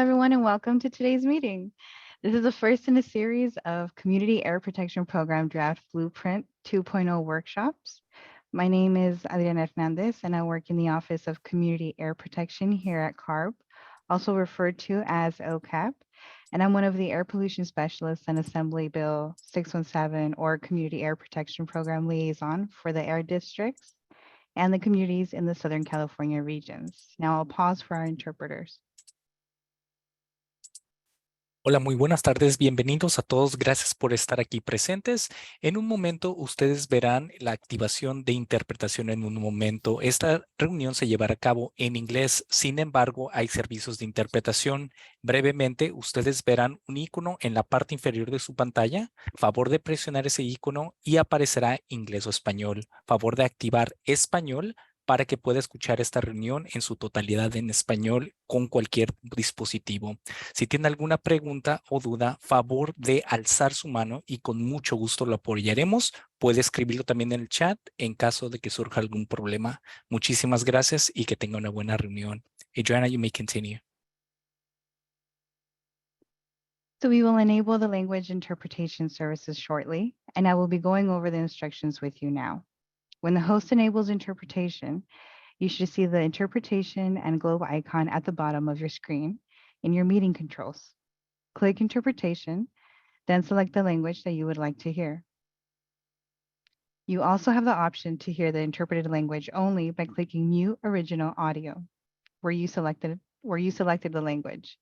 everyone, and welcome to today's meeting. This is the first in a series of Community Air Protection Program Draft Blueprint 2.0 workshops. My name is Adriana Hernandez, and I work in the Office of Community Air Protection here at CARB, also referred to as OCAP. And I'm one of the air pollution specialists and Assembly Bill 617 or Community Air Protection Program liaison for the air districts and the communities in the Southern California regions. Now I'll pause for our interpreters. Hola, muy buenas tardes. Bienvenidos a todos. Gracias por estar aquí presentes. En un momento ustedes verán la activación de interpretación en un momento. Esta reunión se llevará a cabo en inglés. Sin embargo, hay servicios de interpretación. Brevemente, ustedes verán un icono en la parte inferior de su pantalla. Favor de presionar ese icono y aparecerá inglés o español. Favor de activar español para que pueda escuchar esta reunión en su totalidad en español con cualquier dispositivo. Si tiene alguna pregunta o duda, favor de alzar su mano y con mucho gusto lo apoyaremos. Puede escribirlo también en el chat en caso de que surja algún problema. Muchísimas gracias y que tenga una buena reunión. Adriana, you may continue. So we will enable the language interpretation services shortly, and I will be going over the instructions with you now. When the host enables interpretation, you should see the interpretation and globe icon at the bottom of your screen in your meeting controls. Click interpretation, then select the language that you would like to hear. You also have the option to hear the interpreted language only by clicking mute original audio where you selected the language.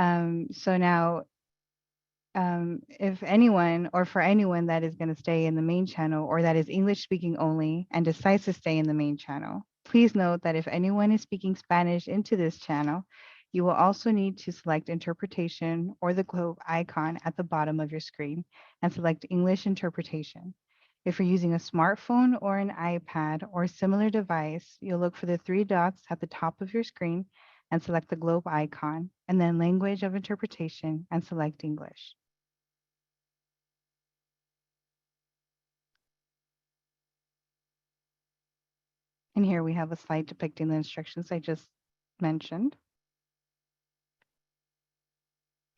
So now if anyone or for anyone that is going to stay in the main channel or that is English speaking only and decides to stay in the main channel, please note that if anyone is speaking Spanish into this channel, you will also need to select interpretation or the globe icon at the bottom of your screen and select English interpretation. If you're using a smartphone or an iPad or similar device, you'll look for the three dots at the top of your screen and select the globe icon and then language of interpretation and select English. And here we have a slide depicting the instructions I just mentioned.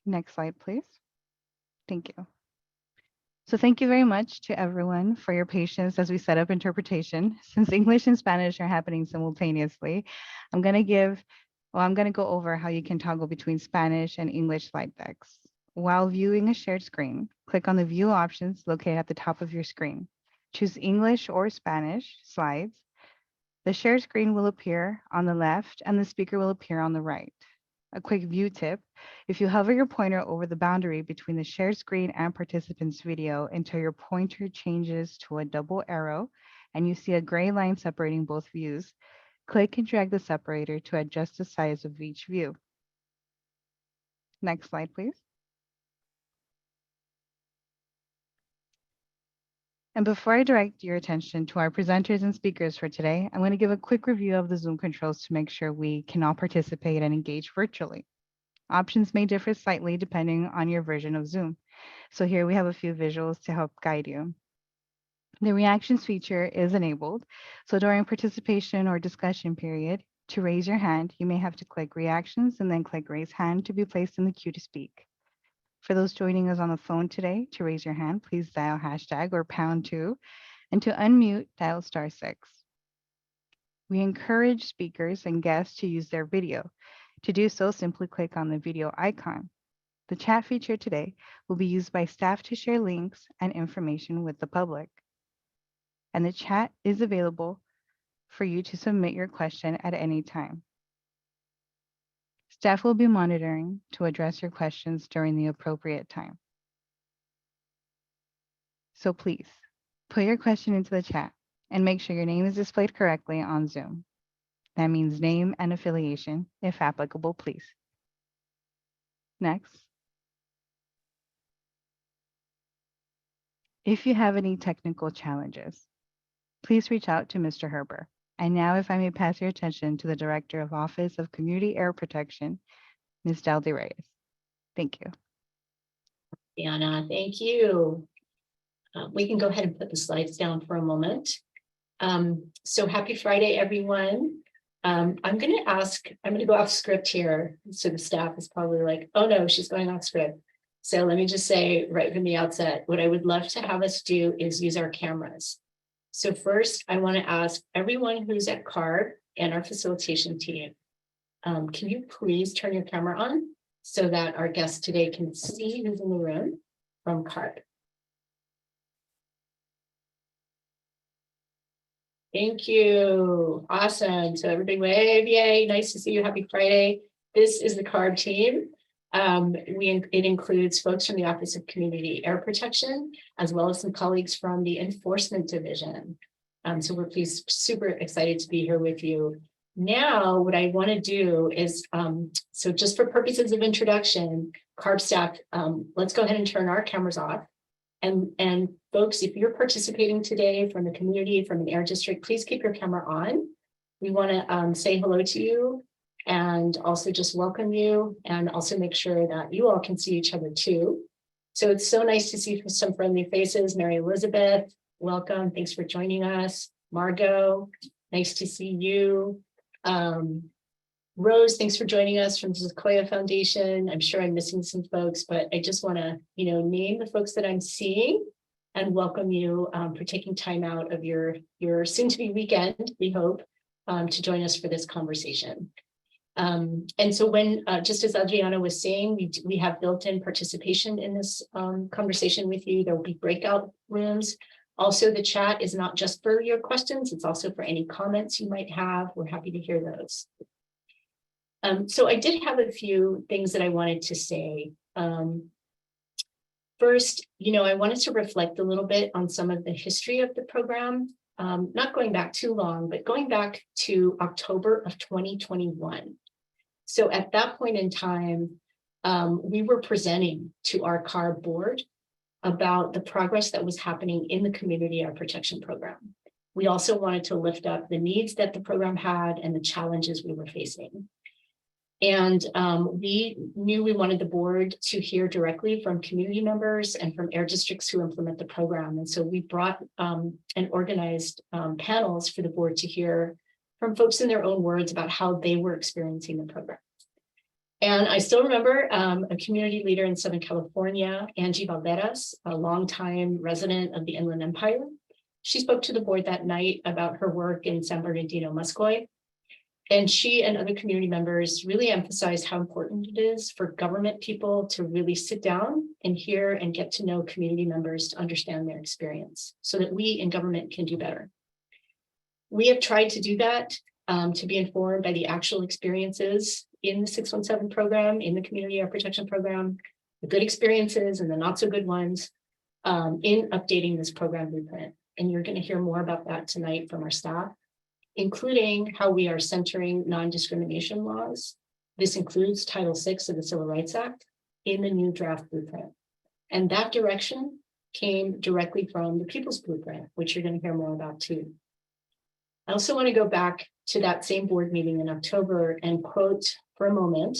Next slide, please. Thank you. So thank you very much to everyone for your patience as we set up interpretation. Since English and Spanish are happening simultaneously, I'm going to go over how you can toggle between Spanish and English slide decks. While viewing a shared screen, click on the view options located at the top of your screen. Choose English or Spanish slides. The share screen will appear on the left and the speaker will appear on the right. A quick view tip, if you hover your pointer over the boundary between the shared screen and participants' video until your pointer changes to a double arrow and you see a gray line separating both views, click and drag the separator to adjust the size of each view. Next slide, please. And before I direct your attention to our presenters and speakers for today, I'm going to give a quick review of the Zoom controls to make sure we can all participate and engage virtually. Options may differ slightly depending on your version of Zoom. So here we have a few visuals to help guide you. The reactions feature is enabled. So during participation or discussion period, to raise your hand, you may have to click reactions and then click raise hand to be placed in the queue to speak. For those joining us on the phone today, to raise your hand, please dial hashtag or #2, and to unmute, dial *6. We encourage speakers and guests to use their video. To do so, simply click on the video icon. The chat feature today will be used by staff to share links and information with the public. And the chat is available for you to submit your question at any time. Staff will be monitoring to address your questions during the appropriate time. So please, put your question into the chat and make sure your name is displayed correctly on Zoom. That means name and affiliation, if applicable, please. Next. If you have any technical challenges, please reach out to Mr. Herber. And now, if I may pass your attention to the Director of Office of Community Air Protection, Ms. Daldy Reyes. Thank you. Diana, thank you. We can go ahead and put the slides down for a moment. So happy Friday, everyone. I'm going to go off script here. So the staff is probably like, oh no, she's going off script. So let me just say right from the outset, what I would love to have us do is use our cameras. So first, I want to ask everyone who's at CARB and our facilitation team, can you please turn your camera on so that our guests today can see who's in the room from CARB? Thank you. Awesome. So everybody wave, yay. Nice to see you. Happy Friday. This is the CARB team. It includes folks from the Office of Community Air Protection, as well as some colleagues from the Enforcement Division. So we're super excited to be here with you. Now, what I want to do is, so just for purposes of introduction, CARB staff, let's go ahead and turn our cameras off. And folks, if you're participating today from the community, from an air district, please keep your camera on. We want to say hello to you and also just welcome you, and also make sure that you all can see each other too. So it's so nice to see some friendly faces. Mary Elizabeth, welcome. Thanks for joining us. Margot, nice to see you. Rose, thanks for joining us from the Sequoia Foundation. I'm sure I'm missing some folks, but I just want to, name the folks that I'm seeing and welcome you for taking time out of your soon-to-be weekend, we hope, to join us for this conversation. And so when, just as Adriana was saying, we have built-in participation in this conversation with you. There will be breakout rooms. Also, the chat is not just for your questions, it's also for any comments you might have. We're happy to hear those. So I did have a few things that I wanted to say. First, I wanted to reflect a little bit on some of the history of the program, not going back too long, but going back to October of 2021. So at that point in time, we were presenting to our CARB board about the progress that was happening in the Community Air Protection Program. We also wanted to lift up the needs that the program had and the challenges we were facing. And we knew we wanted the board to hear directly from community members and from air districts who implement the program. And so we brought and organized panels for the board to hear from folks in their own words about how they were experiencing the program. And I still remember a community leader in Southern California, Angie Valderas, a longtime resident of the Inland Empire. She spoke to the board that night about her work in San Bernardino, Muscoy. And she and other community members really emphasized how important it is for government people to really sit down and hear and get to know community members to understand their experience so that we in government can do better. We have tried to do that, to be informed by the actual experiences in the 617 program, in the Community Air Protection Program, the good experiences and the not so good ones, in updating this program blueprint. And you're going to hear more about that tonight from our staff, including how we are centering non-discrimination laws. This includes Title VI of the Civil Rights Act in the new draft blueprint. And that direction came directly from the People's Blueprint, which you're going to hear more about too. I also want to go back to that same board meeting in October and quote for a moment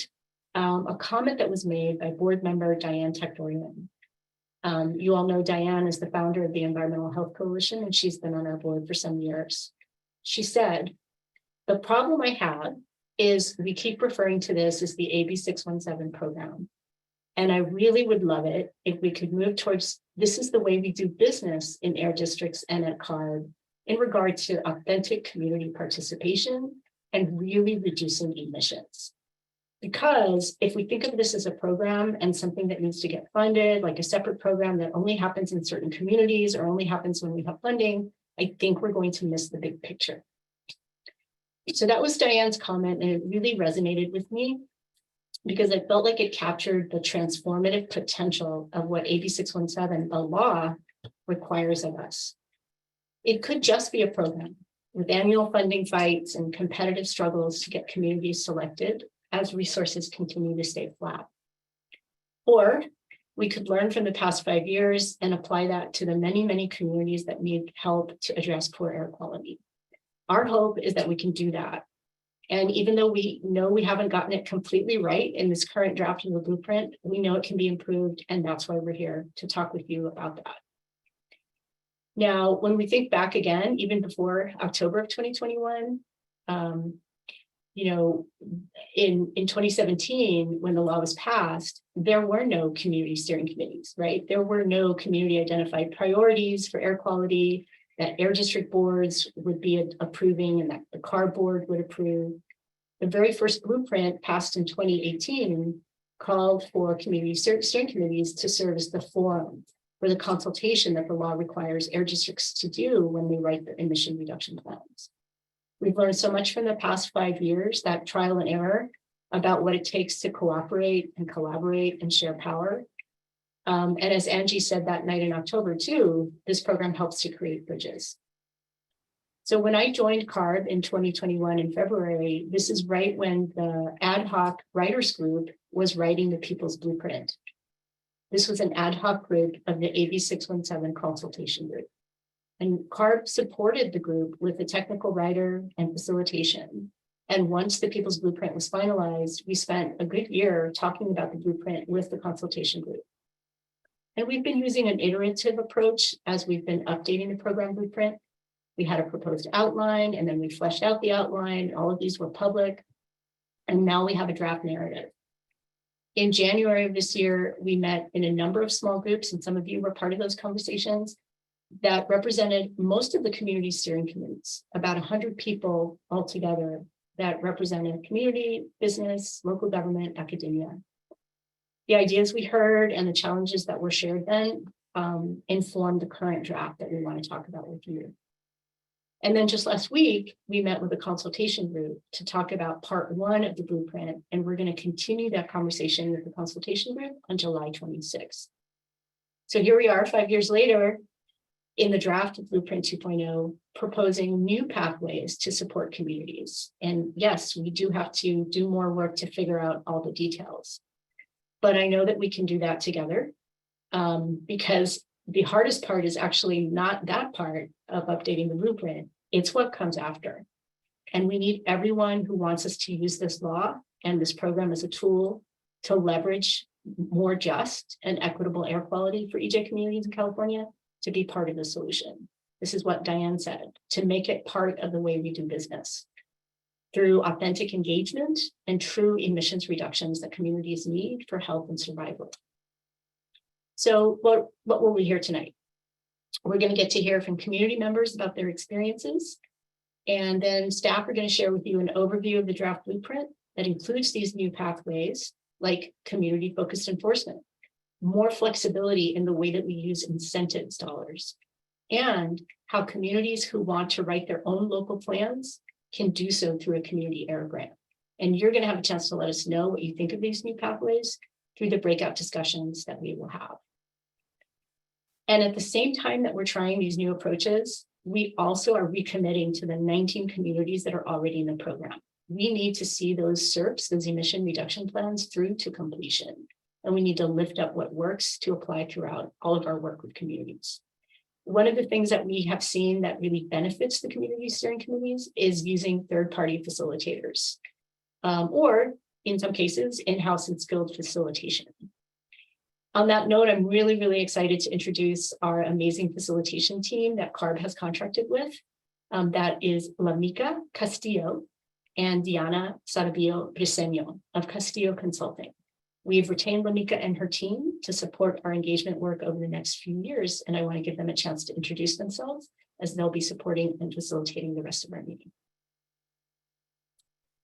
a comment that was made by board member Diane Tectorian. You all know Diane is the founder of the Environmental Health Coalition, and she's been on our board for some years. She said, the problem I had is we keep referring to this as the AB 617 program. And I really would love it if we could move towards, this is the way we do business in air districts and at CARB in regard to authentic community participation and really reducing emissions. Because if we think of this as a program and something that needs to get funded, like a separate program that only happens in certain communities or only happens when we have funding, I think we're going to miss the big picture. So that was Diane's comment, and it really resonated with me because I felt like it captured the transformative potential of what AB 617, the law, requires of us. It could just be a program with annual funding fights and competitive struggles to get communities selected as resources continue to stay flat. Or we could learn from the past 5 years and apply that to the many, many communities that need help to address poor air quality. Our hope is that we can do that. And even though we know we haven't gotten it completely right in this current draft of the blueprint, we know it can be improved, and that's why we're here to talk with you about that. Now, when we think back again, even before October of 2021, in 2017, when the law was passed, there were no community steering committees, right? There were no community identified priorities for air quality that air district boards would be approving and that the CARB board would approve. The very first blueprint passed in 2018 called for community steering committees to serve as the forum for the consultation that the law requires air districts to do when they write their emission reduction plans. We've learned so much from the past 5 years, that trial and error about what it takes to cooperate and collaborate and share power. And as Angie said that night in October too, this program helps to create bridges. So when I joined CARB in 2021 in February, this is right when the ad hoc writers group was writing the People's Blueprint. This was an ad hoc group of the AB 617 consultation group. And CARB supported the group with the technical writer and facilitation. And once the People's Blueprint was finalized, we spent a good year talking about the blueprint with the consultation group. And we've been using an iterative approach as we've been updating the program blueprint. We had a proposed outline, and then we fleshed out the outline. All of these were public. And now we have a draft narrative. In January of this year, we met in a number of small groups, and some of you were part of those conversations, that represented most of the community steering committees, about 100 people altogether that represented community, business, local government, academia. The ideas we heard and the challenges that were shared then informed the current draft that we want to talk about with you. And then just last week, we met with a consultation group to talk about part 1 of the blueprint, and we're going to continue that conversation with the consultation group on July 26th. So here we are 5 years later in the draft of Blueprint 2.0, proposing new pathways to support communities. And yes, we do have to do more work to figure out all the details. But I know that we can do that together, because the hardest part is actually not that part of updating the blueprint. It's what comes after. And we need everyone who wants us to use this law and this program as a tool to leverage more just and equitable air quality for EJ communities in California to be part of the solution. This is what Diane said, to make it part of the way we do business through authentic engagement and true emissions reductions that communities need for health and survival. So what will we hear tonight? We're going to get to hear from community members about their experiences. And then staff are going to share with you an overview of the draft blueprint that includes these new pathways, like community-focused enforcement, more flexibility in the way that we use incentives dollars, and how communities who want to write their own local plans can do so through a community air grant. And you're going to have a chance to let us know what you think of these new pathways through the breakout discussions that we will have. And at the same time that we're trying these new approaches, we also are recommitting to the 19 communities that are already in the program. We need to see those SERPs, those emission reduction plans, through to completion. And we need to lift up what works to apply throughout all of our work with communities. One of the things that we have seen that really benefits the community steering committees is using third-party facilitators, or in some cases, in-house and skilled facilitation. On that note, I'm really, really excited to introduce our amazing facilitation team that CARB has contracted with. That is Lamika Castillo and Diana Sarabillo Briseño of Castillo Consulting. We've retained Lamika and her team to support our engagement work over the next few years, and I want to give them a chance to introduce themselves as they'll be supporting and facilitating the rest of our meeting.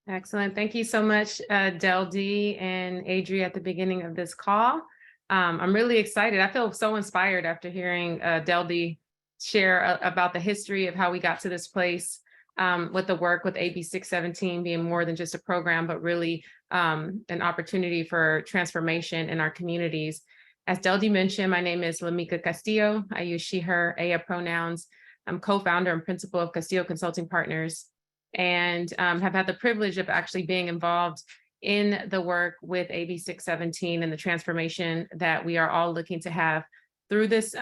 Excellent. Thank you so much, Del D and Adri at the beginning of this call. I'm really excited. I feel so inspired after hearing Del D share about the history of how we got to this place with the work with AB 617 being more than just a program, but really an opportunity for transformation in our communities. As Del D mentioned, my name is Lamika Castillo. I use she, her, ella pronouns. I'm co-founder and principal of Castillo Consulting Partners, and have had the privilege of actually being involved in the work with AB 617 and the transformation that we are all looking to have through this,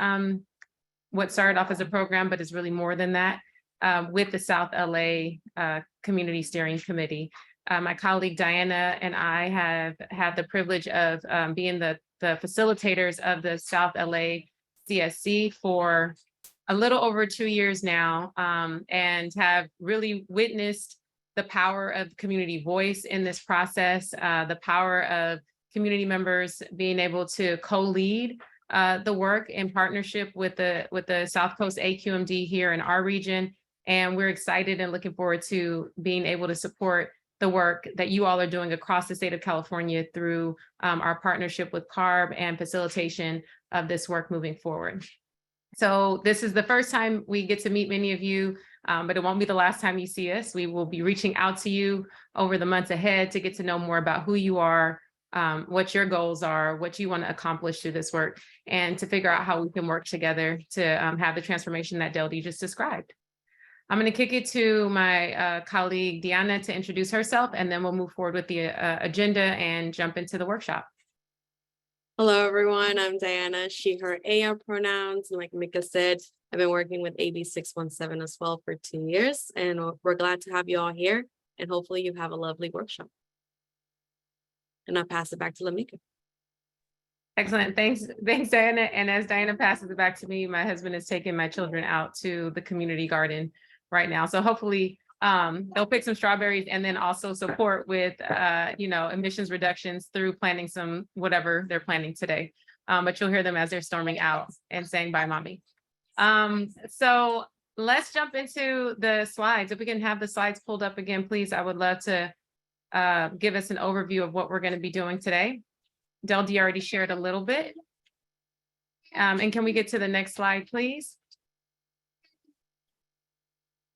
what started off as a program, but is really more than that, with the South LA Community Steering Committee. My colleague Diana and I have had the privilege of being the facilitators of the South LA CSC for a little over 2 years now, and have really witnessed the the power of community voice in this process, the power of community members being able to co-lead the work in partnership with the South Coast AQMD here in our region. And we're excited and looking forward to being able to support the work that you all are doing across the state of California through our partnership with CARB and facilitation of this work moving forward. So this is the first time we get to meet many of you, but it won't be the last time you see us. We will be reaching out to you over the months ahead to get to know more about who you are, what your goals are, what you want to accomplish through this work, and to figure out how we can work together to have the transformation that Deldy just described. I'm going to kick it to my colleague, Diana, to introduce herself, and then we'll move forward with the agenda and jump into the workshop. Hello, everyone. I'm Diana, she, her, AR pronouns. And like Mika said, I've been working with AB 617 as well for 2 years, and we're glad to have you all here. And hopefully you have a lovely workshop. And I'll pass it back to Lamika. Excellent. Thanks, Diana. And as Diana passes it back to me, my husband is taking my children out to the community garden right now. So hopefully they'll pick some strawberries and then also support with, emissions reductions through planting some whatever they're planting today. But you'll hear them as they're storming out and saying, bye, mommy. So let's jump into the slides. If we can have the slides pulled up again, please, I would love to give us an overview of what we're going to be doing today. Deldy already shared a little bit. And can we get to the next slide, please?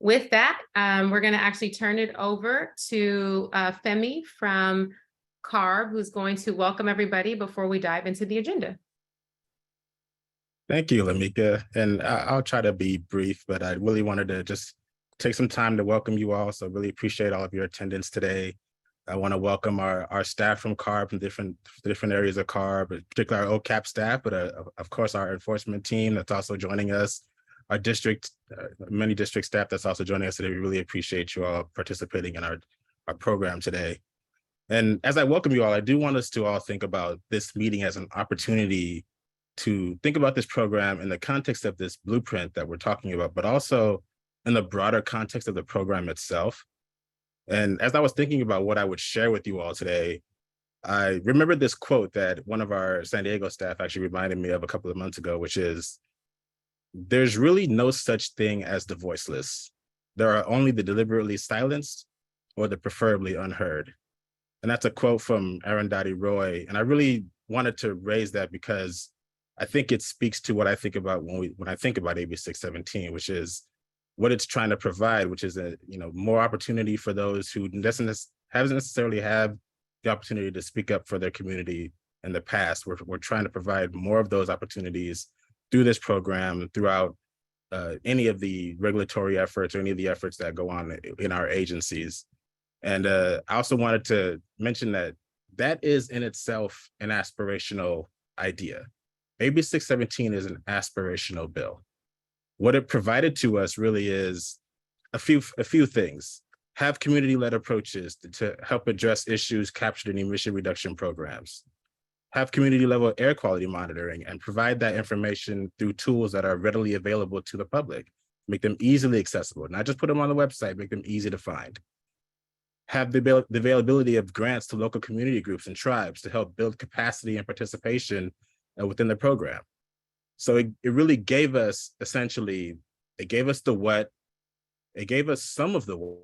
With that, we're going to actually turn it over to Femi from CARB, who's going to welcome everybody before we dive into the agenda. Thank you, Lamika. And I'll try to be brief, but I really wanted to just take some time to welcome you all. So really appreciate all of your attendance today. I want to welcome our staff from CARB from different areas of CARB, particularly our OCAP staff, but of course our enforcement team that's also joining us. Our district, many district staff that's also joining us today. We really appreciate you all participating in our program today. And as I welcome you all, I do want us to all think about this meeting as an opportunity to think about this program in the context of this blueprint that we're talking about, but also in the broader context of the program itself. And as I was thinking about what I would share with you all today, I remembered this quote that one of our San Diego staff actually reminded me of a couple of months ago, which is, there's really no such thing as the voiceless. There are only the deliberately silenced or the preferably unheard. And that's a quote from Arundhati Roy. And I really wanted to raise that because I think it speaks to what I think about when I think about AB 617, which is what it's trying to provide, which is more opportunity for those who haven't necessarily had the opportunity to speak up for their community in the past. We're trying to provide more of those opportunities through this program, throughout any of the regulatory efforts or any of the efforts that go on in our agencies. And I also wanted to mention that is in itself an aspirational idea. AB 617 is an aspirational bill. What it provided to us really is a few things. Have community-led approaches to help address issues captured in emission reduction programs. Have community-level air quality monitoring and provide that information through tools that are readily available to the public. Make them easily accessible, not just put them on the website, make them easy to find. Have the availability of grants to local community groups and tribes to help build capacity and participation within the program. So it really gave us, essentially, it gave us the what, it gave us some of the what,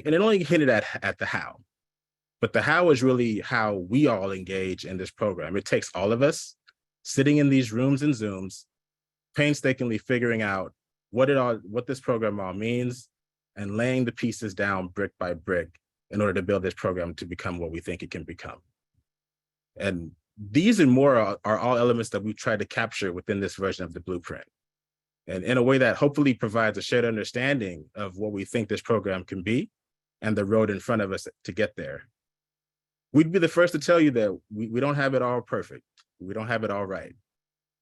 and it only hinted at the how. But the how is really how we all engage in this program. It takes all of us sitting in these rooms and Zooms, painstakingly figuring out what this program all means and laying the pieces down brick by brick in order to build this program to become what we think it can become. And these and more are all elements that we try to capture within this version of the blueprint. And in a way that hopefully provides a shared understanding of what we think this program can be and the road in front of us to get there. We'd be the first to tell you that we don't have it all perfect. We don't have it all right.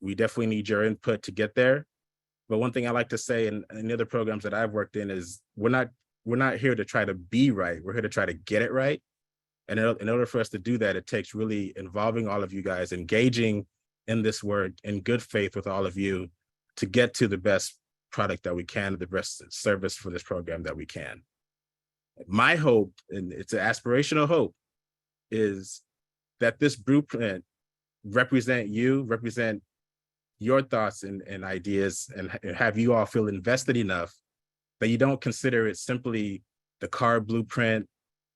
We definitely need your input to get there. But one thing I like to say in the other programs that I've worked in is we're not here to try to be right. We're here to try to get it right. And in order for us to do that, it takes really involving all of you guys, engaging in this work in good faith with all of you to get to the best product that we can, the best service for this program that we can. My hope, and it's an aspirational hope, is that this blueprint represent your thoughts and ideas, and have you all feel invested enough that you don't consider it simply the CARB blueprint,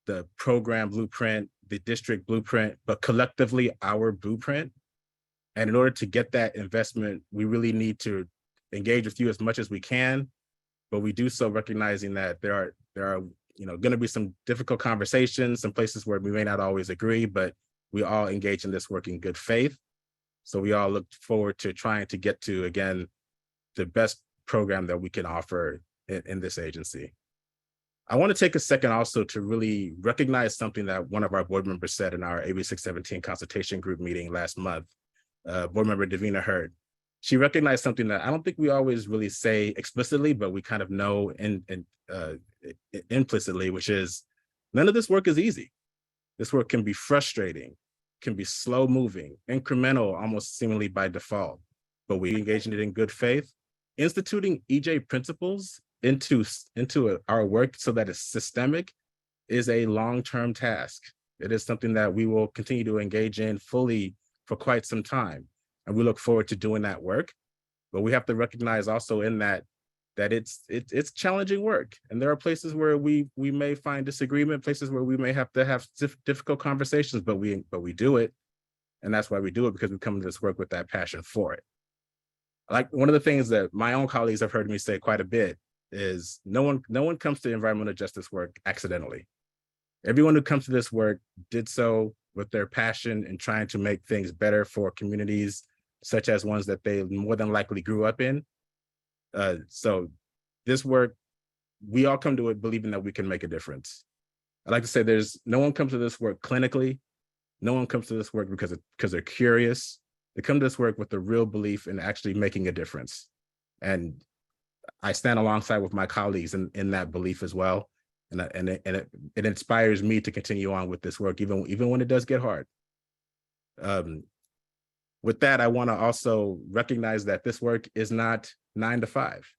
the program blueprint, the district blueprint, but collectively our blueprint. And in order to get that investment, we really need to engage with you as much as we can, but we do so recognizing that there are going to be some difficult conversations, some places where we may not always agree, but we all engage in this work in good faith. So we all look forward to trying to get to, again, the best program that we can offer in this agency. I want to take a second also to really recognize something that one of our board members said in our AB 617 consultation group meeting last month. Board member Davina Hurd. She recognized something that I don't think we always really say explicitly, but we kind of know implicitly, which is none of this work is easy. This work can be frustrating, can be slow moving, incremental, almost seemingly by default, but we engage in it in good faith. Instituting EJ principles into our work so that it's systemic is a long-term task. It is something that we will continue to engage in fully for quite some time. And we look forward to doing that work. But we have to recognize also in that it's challenging work. And there are places where we may find disagreement, places where we may have to have difficult conversations, but we do it. And that's why we do it, because we come to this work with that passion for it. Like one of the things that my own colleagues have heard me say quite a bit is no one comes to environmental justice work accidentally. Everyone who comes to this work did so with their passion and trying to make things better for communities such as ones that they more than likely grew up in. So this work, we all come to it believing that we can make a difference. I like to say no one comes to this work clinically. No one comes to this work because they're curious. They come to this work with a real belief in actually making a difference. And I stand alongside with my colleagues in that belief as well. And it inspires me to continue on with this work, even when it does get hard. With that, I want to also recognize that this work is not 9 to 5.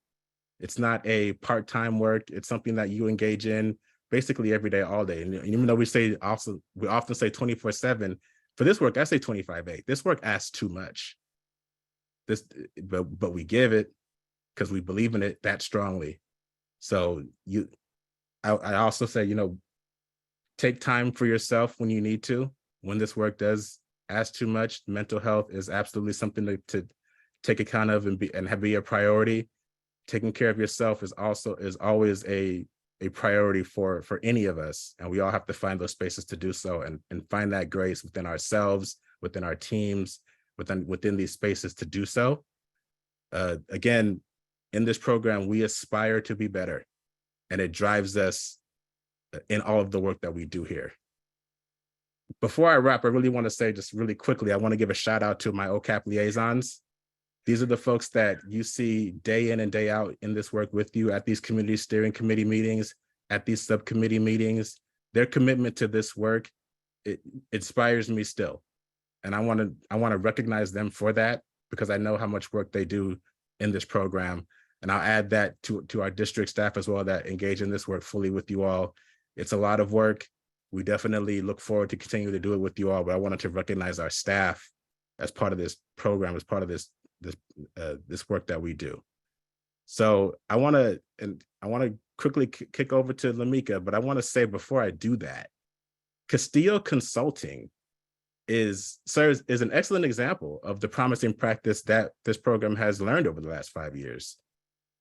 It's not a part-time work. It's something that you engage in basically every day, all day. And even though we often say 24/7, for this work, I say 25/8. This work asks too much. But we give it because we believe in it that strongly. So I also say, take time for yourself when you need to. When this work does ask too much, mental health is absolutely something to take account of and be a priority. Taking care of yourself is always a priority for any of us. And we all have to find those spaces to do so and find that grace within ourselves, within our teams, within these spaces to do so. Again, in this program, we aspire to be better, and it drives us in all of the work that we do here. Before I wrap, I really want to say just really quickly, I want to give a shout out to my OCAP liaisons. These are the folks that you see day in and day out in this work with you at these community steering committee meetings, at these subcommittee meetings. Their commitment to this work, it inspires me still. And I want to recognize them for that, because I know how much work they do in this program. And I'll add that to our district staff as well that engage in this work fully with you all. It's a lot of work. We definitely look forward to continue to do it with you all, but I wanted to recognize our staff as part of this program, as part of this work that we do. So I want to quickly kick over to Lamika, but I want to say before I do that, Castillo Consulting is an excellent example of the promising practice that this program has learned over the last 5 years.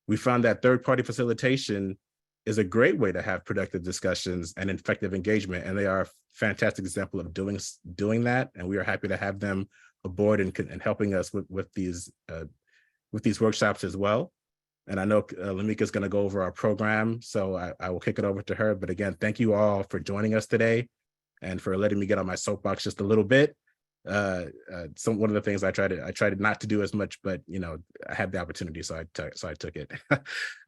We found that third-party facilitation is a great way to have productive discussions and effective engagement, and they are a fantastic example of doing that. And we are happy to have them aboard and helping us with these workshops as well. And I know Lamika is going to go over our program, so I will kick it over to her. But again, thank you all for joining us today and for letting me get on my soapbox just a little bit. One of the things I tried not to do as much, but I had the opportunity, so I took it.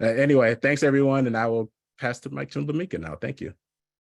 Anyway, thanks everyone, and I will pass the mic to Lamika now. Thank you.